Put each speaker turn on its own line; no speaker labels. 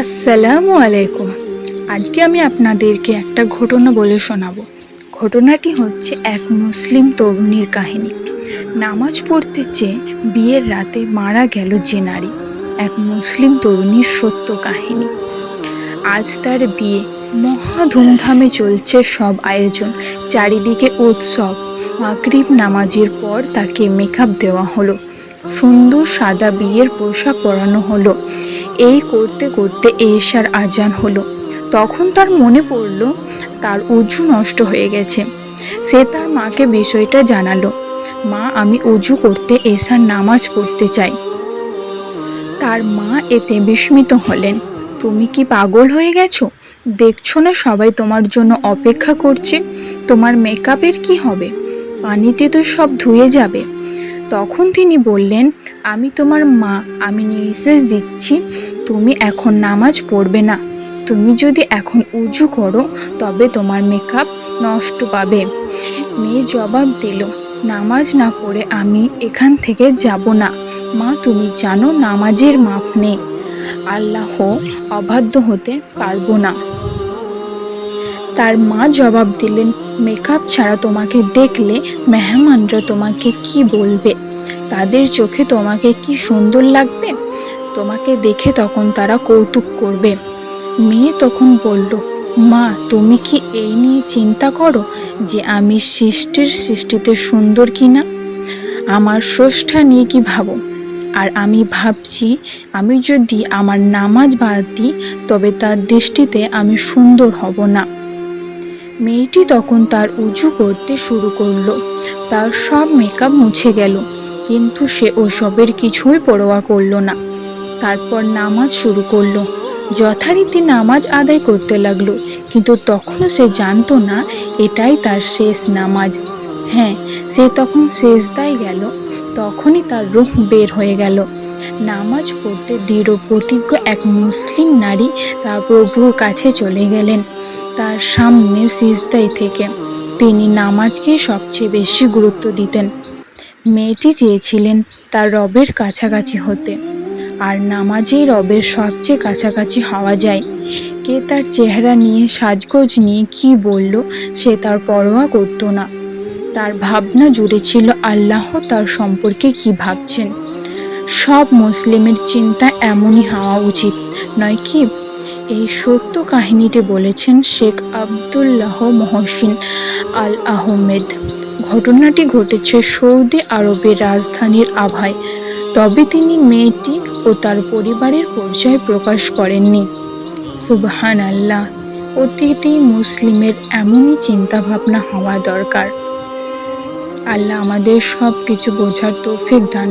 আসসালামু আলাইকুম। আজকে আমি আপনাদেরকে একটা ঘটনা বলে শোনাবো। ঘটনাটি হচ্ছে এক মুসলিম তরুণীর কাহিনী। নামাজ পড়তে চেয়ে বিয়ের রাতে মারা গেল যে নারী, এক মুসলিম তরুণীর সত্য কাহিনী। আজ তার বিয়ে, মহা ধুমধামে চলছে সব আয়োজন, চারিদিকে উৎসব। মাগরিব নামাজের পর তাকে মেকআপ দেওয়া হলো, সুন্দর সাদা বিয়ের পোশাক পরানো হলো। এই করতে করতে এশার আজান হলো। তখন তার মনে পড়ল তার অজু নষ্ট হয়ে গেছে। সে তার মাকে বিষয়টা জানালো। মা, আমি অজু করতে এশার নামাজ পড়তে চাই। তার মা এতে বিস্মিত হলেন। তুমি কি পাগল হয়ে গেছো? দেখছো না সবাই তোমার জন্য অপেক্ষা করছে? তোমার মেকআপের কি হবে? পানিতে তো সব ধুয়ে যাবে। তখন তিনি বললেন, আমি তোমার মা, আমি নির্দেশ দিচ্ছি, তুমি এখন নামাজ পড়বে না। তুমি যদি এখন উজু করো তবে তোমার মেকআপ নষ্ট পাবে। মেয়ে জবাব দিল, নামাজ না পড়ে আমি এখান থেকে যাব না। মা, তুমি জানো নামাজের মাপ নেই, আল্লাহ অবাধ্য হতে পারবো না। তার মা জবাব দিলেন, মেকআপ ছাড়া তোমাকে দেখলে মেহমানরা তোমাকে কি বলবে? তাদের চোখে তোমাকে কি সুন্দর লাগবে? তোমাকে দেখে তখন তারা কৌতুক করবে। মেয়ে তখন বলল, মা, তুমি কি এই নিয়ে চিন্তা করো যে আমি সৃষ্টিতে সুন্দর কিনা? আমার স্রষ্টা নিয়ে কি ভাবো? আর আমি ভাবছি, আমি যদি আমার নামাজ বাদ দিই তবে তার দৃষ্টিতে আমি সুন্দর হব না। মেয়েটি তখন তার উজু করতে শুরু করলো। তার সব মেকআপ মুছে গেল, কিন্তু সে ওসবের কিছুই পরোয়া করলো না। তারপর নামাজ শুরু করলো। যথারীতি নামাজ আদায় করতে লাগলো, কিন্তু তখনও সে জানতো না এটাই তার শেষ নামাজ। হ্যাঁ, সে তখন সেজদায় গেল। তখনই তার রূহ বের হয়ে গেল। নামাজ পড়তে দৃঢ় প্রতিজ্ঞ এক মুসলিম নারী তার প্রভুর কাছে চলে গেলেন। তার সামনে সিজদায় থেকে তিনি নামাজকে সবচেয়ে বেশি গুরুত্ব দিতেন। মেয়েটি চেয়েছিলেন তার রবের কাছাকাছি হতে, আর নামাজেই রবের সবচেয়ে কাছাকাছি হওয়া যায়। কে তার চেহারা নিয়ে, সাজগোজ নিয়ে কি বলল সে তার পরোয়া করতো না। তার ভাবনা জুড়ে ছিল আল্লাহ তার সম্পর্কে কি ভাবছেন। সব মুসলিমের চিন্তা এমনই হওয়া উচিত, নয় কি? এই সত্য কাহিনীটি বলেছেন শেখ আবদুল্লাহ মহসিন আল আহমেদ। ঘটনাটি ঘটেছে সৌদি আরবের রাজধানীর আভায়। তবে তিনি মেয়েটি ও তার পরিবারের পরিচয় প্রকাশ করেননি। সুবহানাল্লাহ। প্রতিটি মুসলিমের এমনই চিন্তাভাবনা হওয়া দরকার। আল্লাহ আমাদের সব কিছু বোঝার তৌফিক দান